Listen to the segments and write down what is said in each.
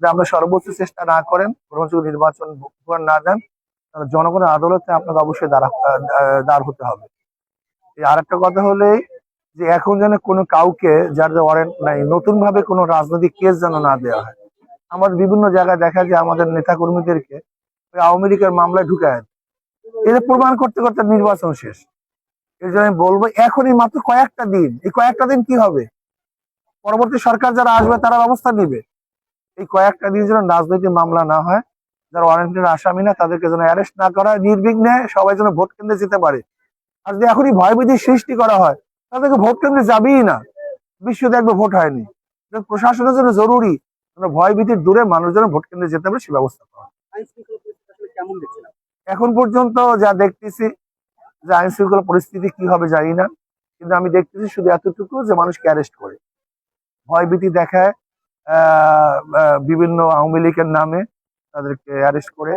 যে আমরা সর্বোচ্চ চেষ্টা না করেন, গ্রহণযোগ্য নির্বাচন উপহার না দেন, তাহলে জনগণের আদালতে আপনাকে অবশ্যই দাঁড় হতে হবে। আর একটা কথা হলে যে এখন যেন কোনো কাউকে যার ওয়ারেন্ট নাই নতুন ভাবে কোনো রাজনৈতিক কেস যেন না দেওয়া হয়। আমাদের বিভিন্ন জায়গায় দেখা যায় আমাদের নেতা কর্মীদেরকে আওয়ামী লীগের মামলায় ঢুকায়, এটা প্রমাণ করতে করতে নির্বাচন শেষ। এই জন্য আমি বলবো এখনই মাত্র কয়েকটা দিন, এই কয়েকটা দিন কি হবে, পরবর্তী সরকার যারা আসবে তারা ব্যবস্থা নিবে। এই কয়েকটা দিন যেন রাজনৈতিক মামলা না হয়, যারা ওয়ারেন্টের আসামি না তাদেরকে যেন অ্যারেস্ট না করা হয়, নির্বিঘ্নে সবাই যেন ভোট কেন্দ্রে যেতে পারে। আর যদি এখনই ভয়ভীতির সৃষ্টি করা হয় তাদেরকে ভোট কেন্দ্রে যাবেই না, বিশ্ব দেখবে ভোট হয়নি। প্রশাসনের জন্য জরুরি ভয়ভীতির দূরে মানুষ যেন ভোট কেন্দ্রে যেতে পারে সে ব্যবস্থা করা। এখন পর্যন্ত যা দেখতেছি যে আইন শৃঙ্খলা পরিস্থিতি কি হবে জানি না, কিন্তু আমি দেখতেছি শুধু এতটুকু যে মানুষকে অ্যারেস্ট করে ভয়ভীতি দেখায়, বিভিন্ন আওয়ামী লীগের নামে তাদেরকে অ্যারেস্ট করে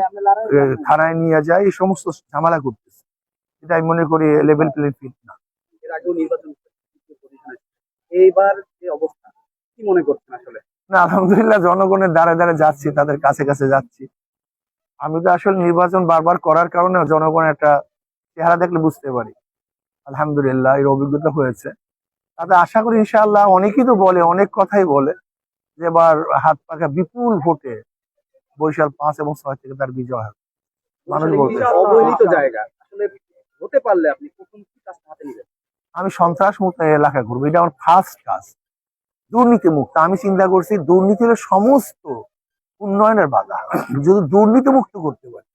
থানায় নিয়ে যায়, এই সমস্ত ঝামেলা করতেছে। এটা আমি মনে করি লেভেল প্লেইং ফিল্ড না। এর আগেও নির্বাচন এইবার যে অবস্থা কি মনে করছেন আসলে? না, আলহামদুলিল্লাহ জনগণের দ্বারে দ্বারে যাচ্ছি, তাদের কাছে কাছে যাচ্ছি। আমি তো আসলে নির্বাচন বারবার করার কারণে জনগণের একটা চেহারা দেখলে বুঝতে পারি। আলহামদুলিল্লাহ এর অভিজ্ঞতা হয়েছে, তাতে আশা করি ইনশাআল্লাহ। অনেকেই তো বলে, অনেক কথাই বলে যে এবার হাত পাখা বিপুল ভোটে বরিশাল 5 এবং 6 থেকে তার বিজয় হবে। মানুষ বলতে অবহেলিত জায়গা আসলে হতে পারলে আপনি প্রথম কি কাজ হাতে নেবেন? আমি সন্ত্রাস মুক্ত এলাকা করবো, এটা আমার ফার্স্ট কাজ। দুর্নীতি মুক্ত, আমি চিন্তা করছি দুর্নীতি হলো সমস্ত উন্নয়নের বাধা। যদি দুর্নীতি মুক্ত করতে পারি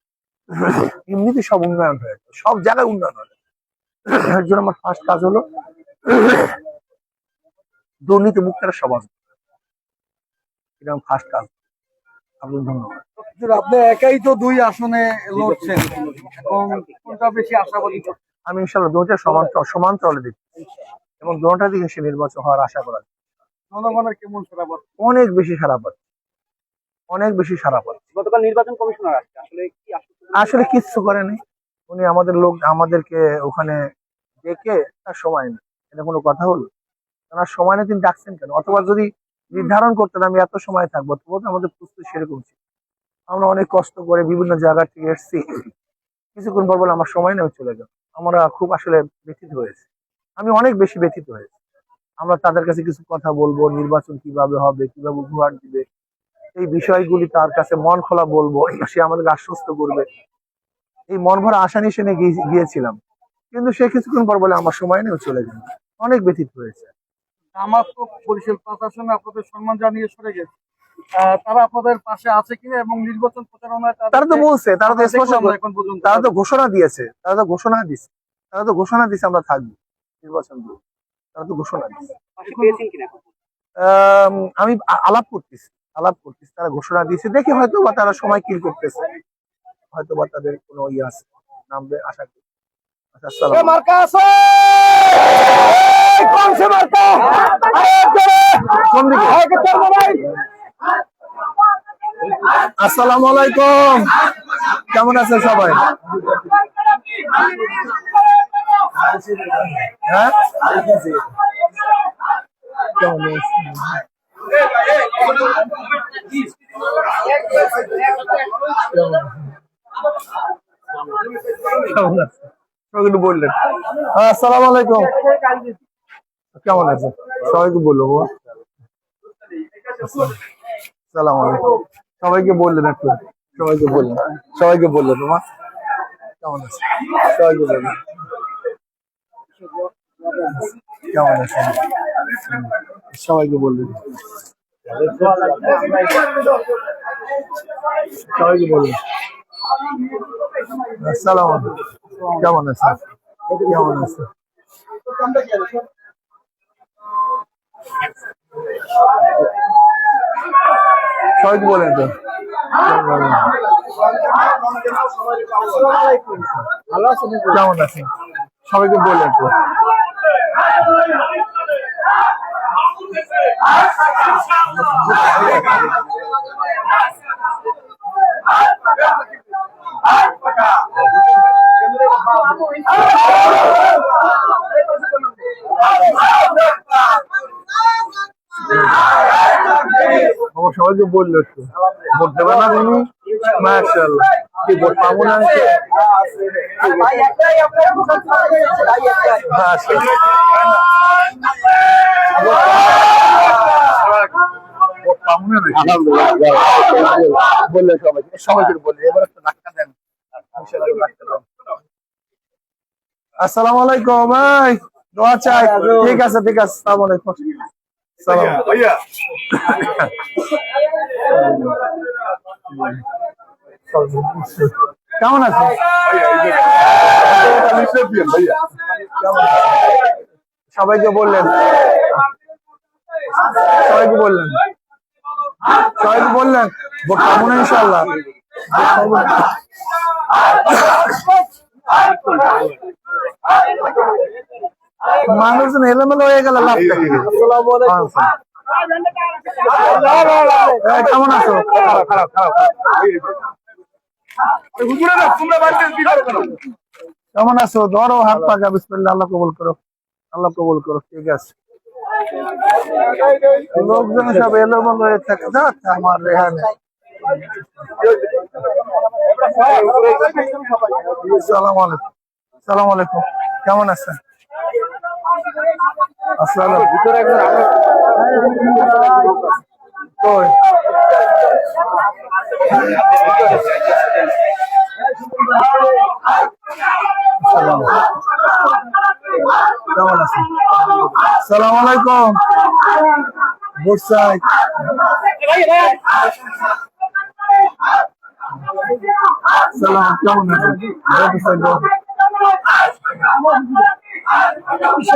এমনিতে সব উন্নয়ন হয়ে যাবে, সব জায়গায় উন্নয়ন হবে। এর জন্য আমার ফার্স্ট কাজ হলো দুর্নীতি মুক্তের সমাজ, এটা আমার ফার্স্ট কাজ। আপনাকে ধন্যবাদ। আপনি একাই তো 2 আসনে লড়ছেন, এখন কোনটা বেশি আশাবাদী? আমি ইনশাল্লাহ দুটো সমান্তরালে দেখছি এবং দুটোটা দিকে সে নির্বাচন হওয়ার আশা করা যায়। জনগণের কেমন সাড়া পাচ্ছে? অনেক বেশি সাড়া পাচ্ছে, অনেক বেশি সাড়া পাচ্ছে। গতকাল নির্বাচন কমিশনার আসছে, আসলে কিচ্ছু করেনি উনি। আমাদের লোক আমাদেরকে ওখানে ডেকে তার সময় নেই, এটা কোনো কথা হলো? তার সময় নেই, তিনি ডাকছেন কেন? অথবা যদি নির্ধারণ করতেন আমি এত সময় থাকবো, তবু তো আমাদের প্রস্তুতি সেরকম ছিল। আমরা অনেক কষ্ট করে বিভিন্ন জায়গা থেকে এসেছি, কিছুক্ষণ পর বলে আমার সময় নেই, চলে গেল। আমরা খুব আসলে ব্যথিত হয়েছে, আমি অনেক বেশি ব্যথিত হয়েছি। আমরা তাদের কাছে কিছু কথা বলবো, নির্বাচন কিভাবে হবে, কিভাবে উপহার দিবে, এই বিষয়গুলি তার কাছে মন খোলা বলবো, সে আমাদেরকে আশ্বস্ত করবে, এই মন ভরা আশা নিয়ে সে গিয়েছিলাম। কিন্তু সে কিছুক্ষণ পর বলে আমার সময় নেই, চলে গেল। অনেক ব্যথিত হয়েছে। আমার তো বরিশাল 5 আসনে আপনাদের সম্মান জানিয়ে সরে গেছে, তারা আপনাদের পাশে আছে কিনা এবং নির্বাচন প্রচারণায় তারা তো বলছে, তারা তো স্পষ্ট, তারা তো ঘোষণা দিয়েছে, তারা তো ঘোষণা দিয়েছে আমরা থাকবো নির্বাচন দিয়ে, তারা তো ঘোষণা দিয়েছে। আমি আলাপ করতেছি, তারা ঘোষণা দিয়েছে, দেখি হয়তো বা তারা সময় কিল করতেছে, হয়তো বা তাদের কোনো ইয়ে আছে, নামবে আশা করি। আসসালামু আলাইকুম, কেমন আছেন সবাই? হ্যাঁ, কেমন বললেন? আসসালামু আলাইকুম, কেমন আছেন? সবাইকে বললো আসসালামু আলাইকুম, সবাইকে বললেন একটু, সবাইকে বললেন তোমার কেমন আছে, সবাইকে বললেন কেমন আছে, সবাইকে বললেন, সবাইকে বললেন আসসালামু আলাইকুম, কেমন আছে, কেমন আছে, সবাইকে বলেন তো ভালো আছেন, কেমন আছেন, সবাইকে বলেন তো। সবাইকে বললো একটু ভোট দেবে না তুমি? মাশাআল্লাহ, কি ভোট পাবো না? বললে সবাইকে, সবাইকে বললে এবার একটা ধাক্কা দেন। আসসালামু আলাইকুম ভাই, দোয়া চাই। ঠিক আছে ঠিক আছে, আসসালামু আলাইকুম। সালাম ভাইয়া। কেমন আছেন? সবাইকে বললেন, সবাইকে বললেন, সবাইকে বললেন ভোট পাবো না ইনশাআল্লাহ। মানুষজন এলোমেলো হয়ে গেল। কেমন আছো? খারাপ খারাপ। কেমন আছো? ধরো হাত পাকা, বিসমিল্লাহ, আল্লাহ কবুল করো, আল্লাহ কবুল করো। ঠিক আছে, লোকজন সব এলোমেলো হয়ে থাকে, যাচ্ছে আমার রেহানে। সালাম আলাইকুম। সালাম আলাইকুম, কেমন আছেন? আসসালাম। ভিতরে কেমন আছেন? সালাম আলাইকুম। Good side. সালাম, কেমন আছেন?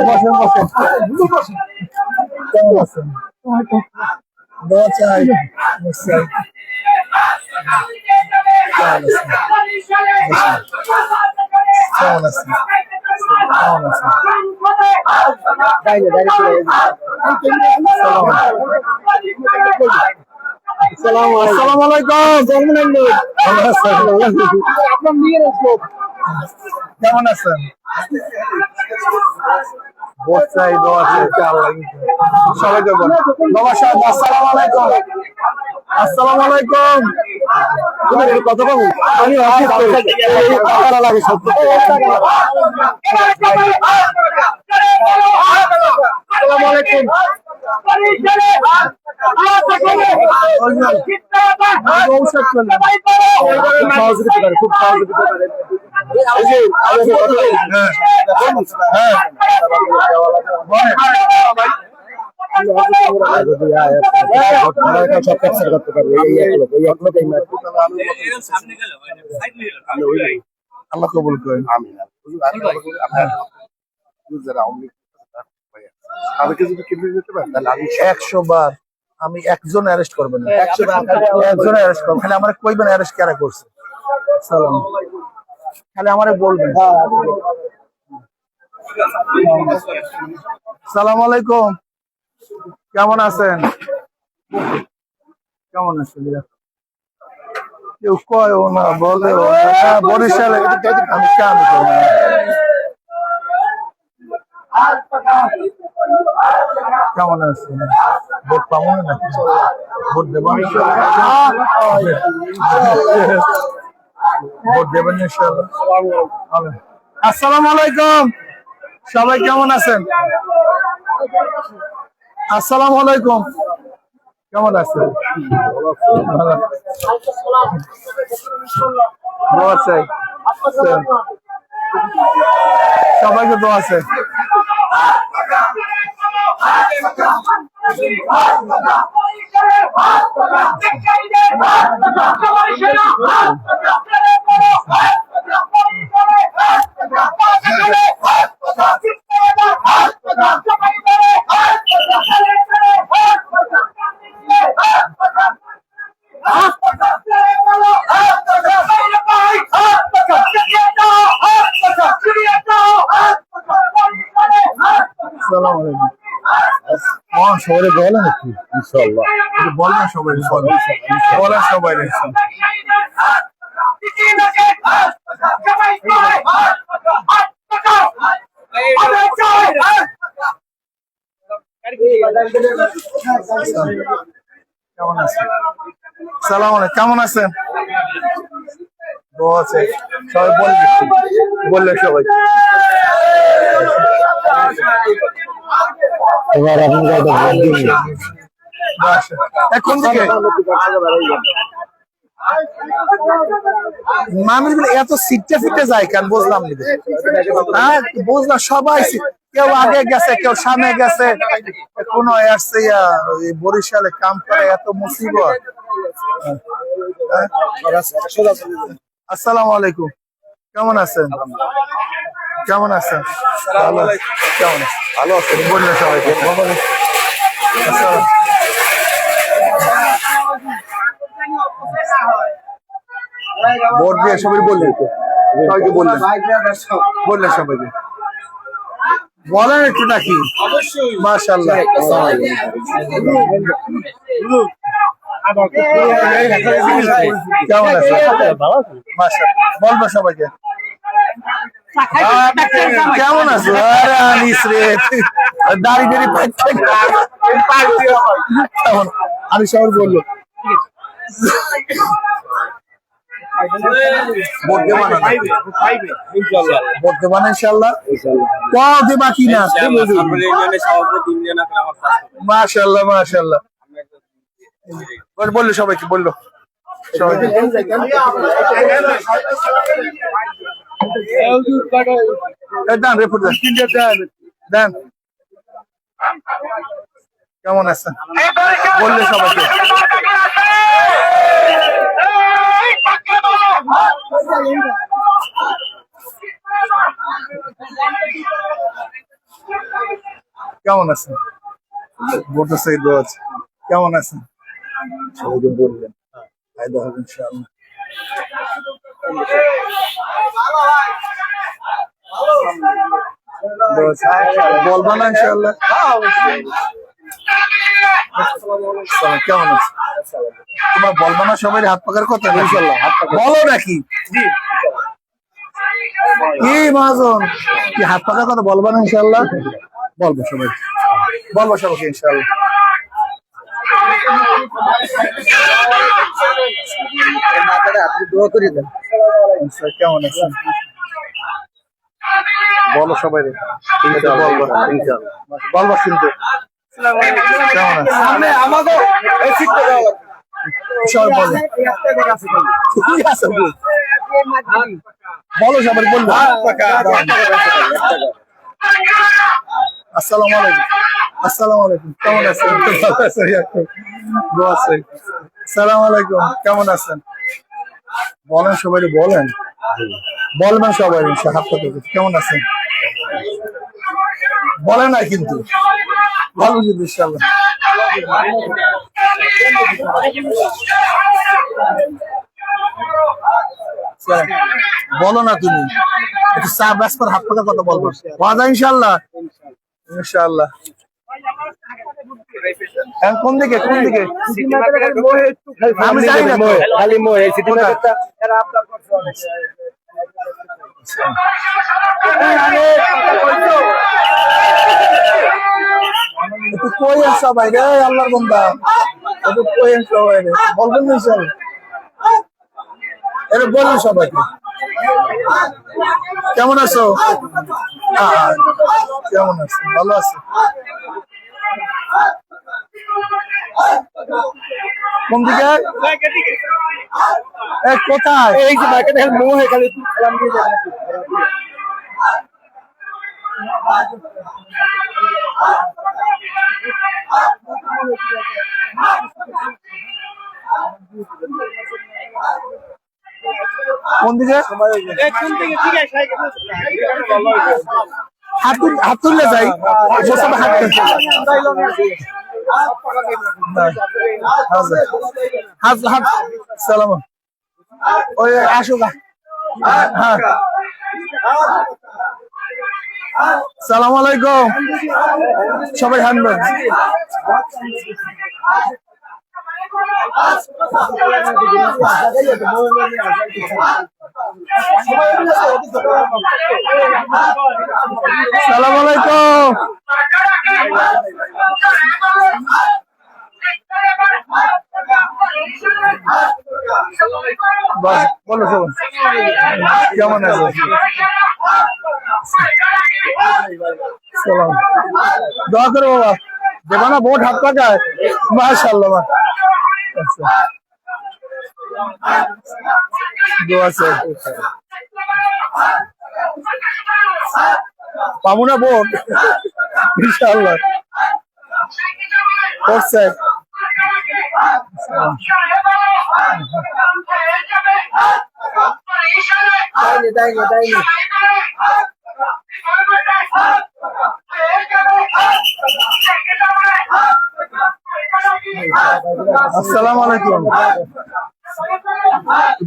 বসেন বসেন। কেমন আছেন? দোয়া চাই। কেমন আছেন? আসসালামু আলাইকুম। কেমন আছেন? সবাইকে বল বাবা সাহেব আসসালামু আলাইকুম। আসসালামু আলাইকুম। কত পাবো আমি লাগে সব। আসসালামু আলাইকুম। খুব আল্লাহ কবুল করেন। আমাকে যদি কিনে দিতে পারেন তাহলে আমি 100 বার আমি একজন অ্যারেস্ট করবেন না, 100 বার একজন অ্যারেস্ট করবেন। খালি আমারে কইবেন অ্যারেস্ট কারা করছে। সালাম, খালি আমারে বলবেন। সালাম আলাইকুম, কেমন আছেন? কেমন আছেন? কেউ কয় না, বলে বরিশালে আমি কেন করবো? কেমন আছেন? ভোট পাবো না, ভোট দেবেন? ভোট দেবেন ইনশাআল্লাহ। আসসালামু আলাইকুম, সবাই কেমন আছেন? আসসালামু আলাইকুম, কেমন আছেন? দোয়া চাই, সবাইকে দোয়া চাই। সবাই বলেন একটু ইনশাআল্লাহ, বলবেন সবাই, বলেন সবাই। কেমন আছেন? সালাম আলাইকুম, কেমন আছেন? আছে সবাই বললে সবাই এখন থেকে মানুষ এত সিটে ফিটে যায় কেন বুঝলাম না। হ্যাঁ বুঝলাম, সবাই কেউ আগে গেছে, কেউ সামনে গেছে, কোন আসছে বরিশালে কাম করে এত মুসিবত। আসসালামু আলাইকুম, কেমন আছেন? কেমন আছেন? ভালো কেমন ভালো আছেন বললেন সবাইকে। ভোট দিয়ে সবাই বললেন তো, সবাইকে বললেন সবাইকে বলেন একটু নাকি? মাশাআল্লাহ, কেমন আছে? বলবো সবাইকে কেমন আছো? আরে আনিস রে, দাঁড়িয়ে কেমন আমি সবাই বললো ভোট দেবান ইনশাল্লাহ। বাকি না, মাশাআল্লাহ মাশাআল্লাহ। বললো সবাইকে, বললো সবাইকে দেন রিপোর্ট দেন। কেমন আছেন বললে সবাইকে। কেমন আছেন? ভোট আছে, কেমন আছেন? সবাইকে বললেন ফায়দা হবে ইনশাআল্লাহ। বলবা না ইনশাআল্লাহ। কেমন আছে? তোমরা বলবা না সবাই হাত পাকার কথা? ইনশাআল্লাহ বলো নাকি? কি মাজন কি হাত পাকার কথা বলবা না ইনশাআল্লাহ? বলবো সবাই, বলবো সবাইকে ইনশাআল্লাহ। আপনি দোয়া করে দেন। কেমন আছেন বলো সবাই, বলবো কিন্তু কেমন আছে? সবাই বলো বলো সবাই বলবো। আসসালামু আলাইকুম, আসসালামু আলাইকুম, কেমন আছেন? সালাম আলাইকুম, কেমন আছেন? বলেন সবাই, বলেন বলবেন সবাই হাত পাতে। কেমন আছেন বলে না কিন্তু ভালো কিন্তু ইনশাআল্লাহ। বলো না তুমি একটু চা ব্যাসপার হাত পাতার কথা বলবো ইনশাআল্লাহ। ইনশাআল্লাহ কোন দিকে আমি জানি না খালি একটু কই আসা ভাই রে আল্লাহর বান্দা, একটু কই আসা ভাই রে বলবেন না ইনশাআল্লাহ। এটা বলুন সবাইকে। কেমন আছো? কেমন আছো? ভালো আছো? কোন দিকে? কোথায়? এই যে মার্কেটে মোহে খালি সালাম দিয়ে যাবেন। কোন দিকে? হাত তুললে যাই সালাম ওই আসুক। সালাম আলাইকুম সবাই হানবেন। সালাম আলাইকুম। বাস বলো শোন, কেমন আছো? সালাম। দোয়া করো বাবা, দেবা না ভোট হাত পাকায়। মাশাআল্লাহ। আচ্ছা, দোয়া চাই। পাবো না ভোট ইনশাআল্লাহ। ভোট চাই। আসসালামু আলাইকুম।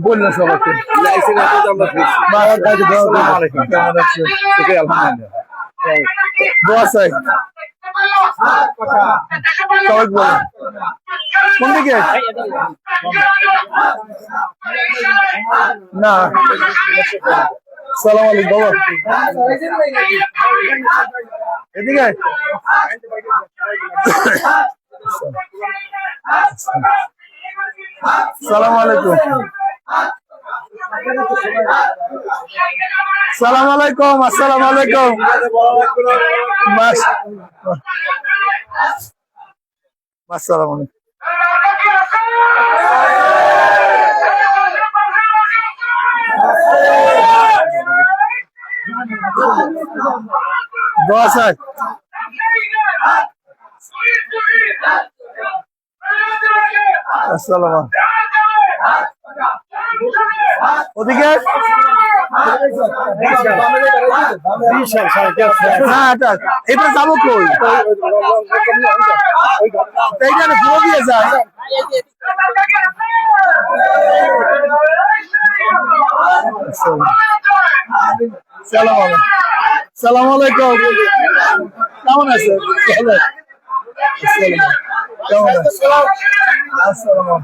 বললো সবাইকে কেমন আছে? দোয়া চাই। সবাই বলো কোন দিকে না। সালাম আলাইকুম বাবা, এদিকে সালাম আলাইকুম। সালাম আলাইকুম। আসসালামু আলাইকুম। আসসালামু আলাইকুম। দোয়া চাই। আসসালাম। ওদিকে হ্যাঁ, এটা যাবো কই? এইখানে ঘুরে দিয়ে যায়। সালাম আলাইকুম। কেমন আছে? কেমন আছে? আসসালাম।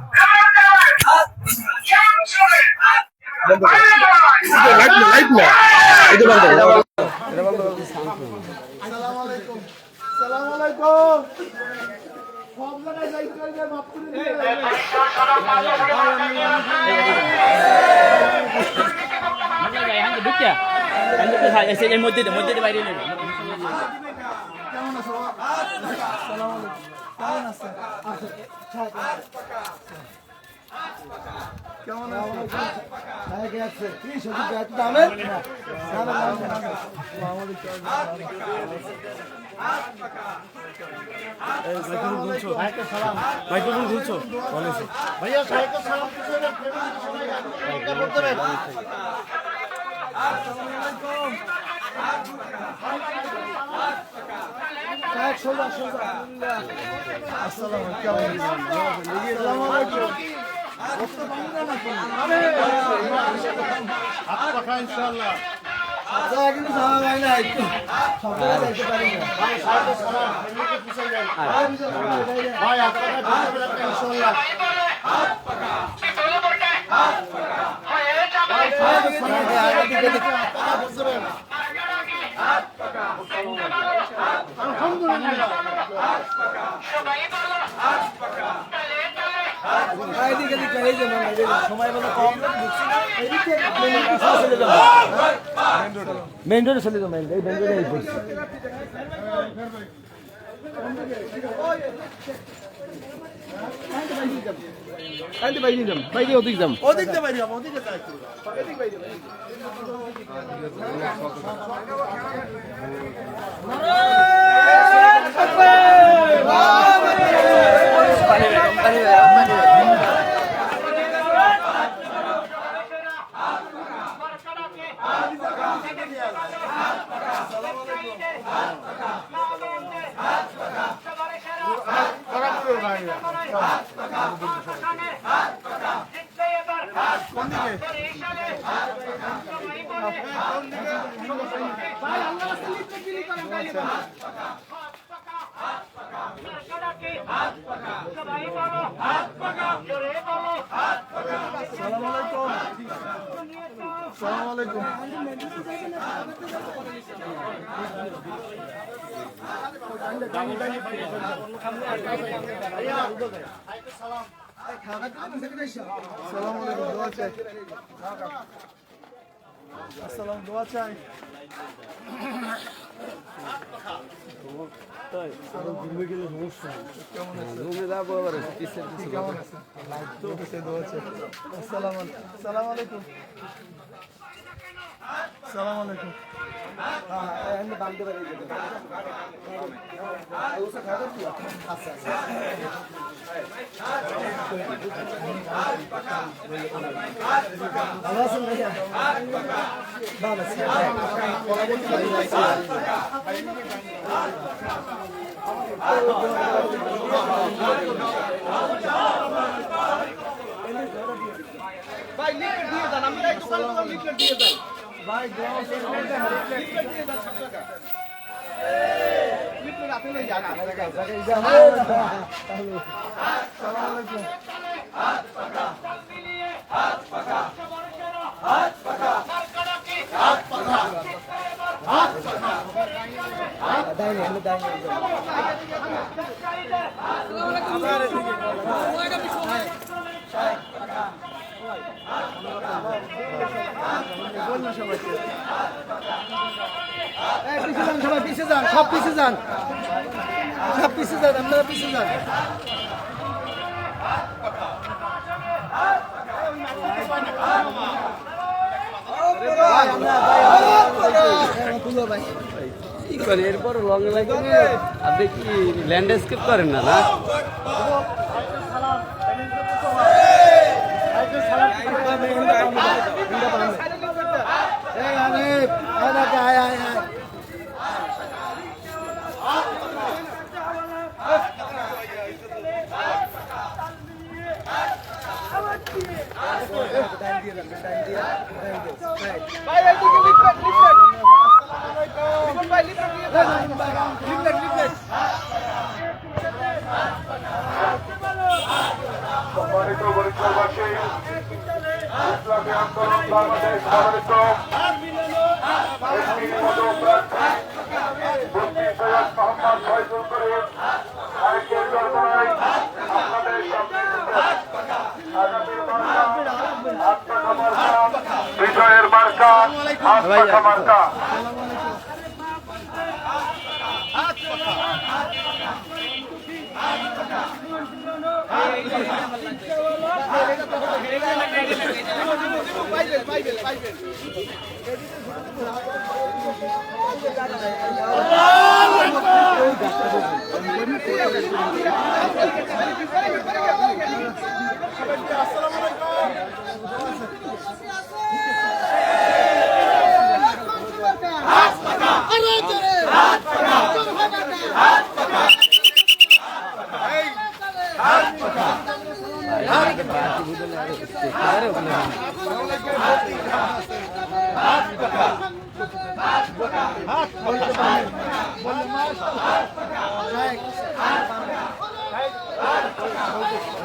এর মধ্যে বাইরে নেবে। কেমন আছে? মাইক্রোফোন খুলছো ভাইয়া সাহেবকে সালাম ইনশাআল্লাহ ভাই সময় বলে কম মেন রোডে চলে যাও। মেন রোডে আসসালামু আলাইকুম, দোয়া চাই। আসসালাম, দোয়া চাই। আসসালামু আলাইকুম। আসসালামু আলাইকুম। ভালো আছেন ভাইয়া? ভালো আছি। ভাই লিফলেট দিয়ে দেন, আমি তাই দোকানে দোকানে লিফলেট দিয়ে দেন। ভাই লিফলেট দিয়ে দেন 7 টাকা। লিফলেট আপনি লই যান। সবাই পিছে যান, সব পিছে যান, সব পিছে যান, আপনারা পিছে যান। এরপর লং লাগে আপনি কি ল্যান্ডস্কেপ করেন না না ভাই এইদিকে লিফলেট লিফলেট। ভাই লিফলেট দিয়ে দেন। Leaflet leaflet. সম্মানিত বরিশালবাসী, ইসলামী আন্দোলন বাংলাদেশ সমবেত এসপি পদপ্রার্থী মুফতি সৈয়দ মোহাম্মদ ফয়জুল করিম আরেকটি চর্চায় আপনাদের সামনে আগামী মার্কা বিজয়ের মার্কা হাত মার্কা। Bible Bible Bible.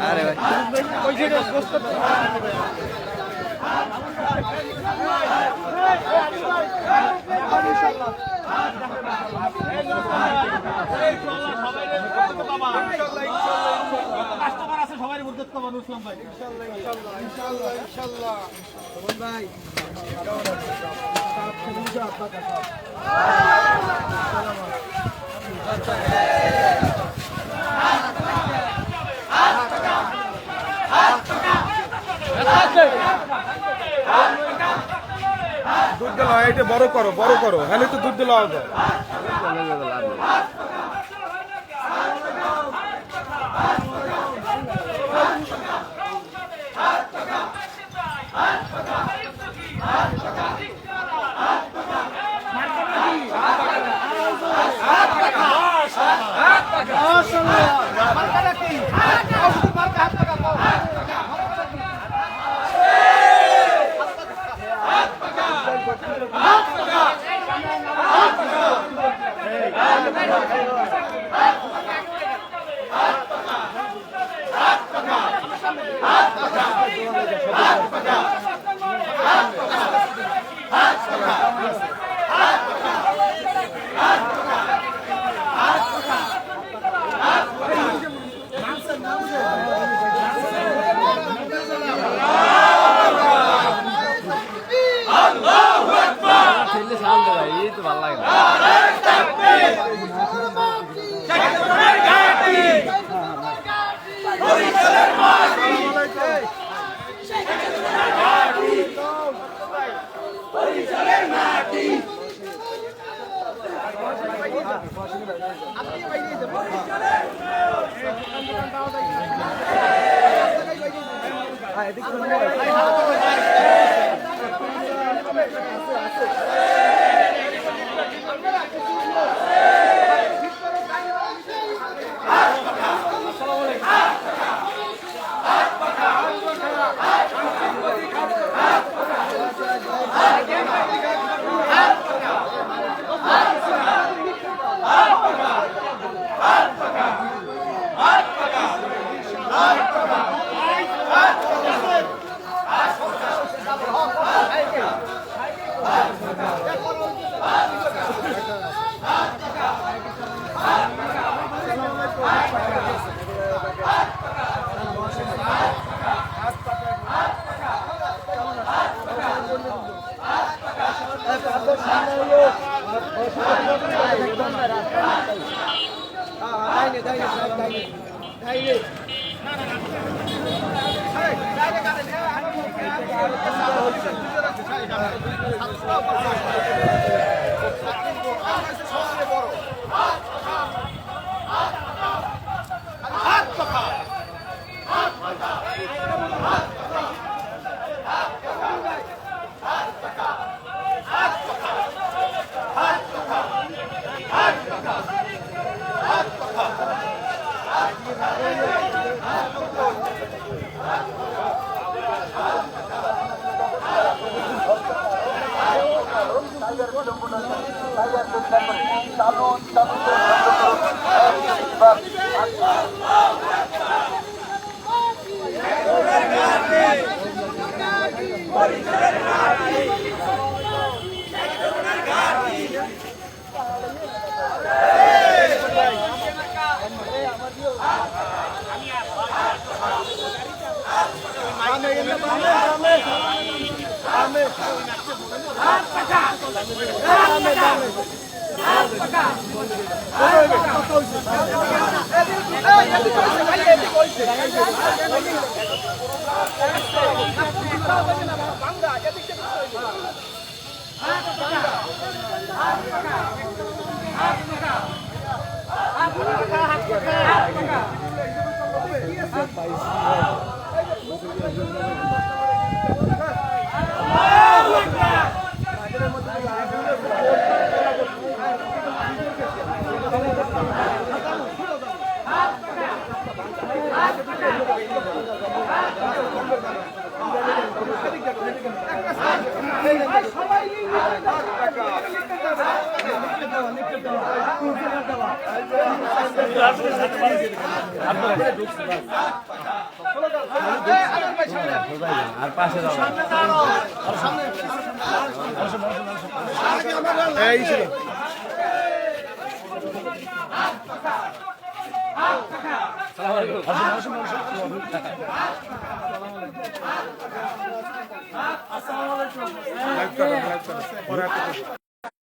আরে ভাই দুধ দিল এটা বড় করো হ্যাঁ তো দুধ দিল আর পাশে এই ছিল লাইক করো পরে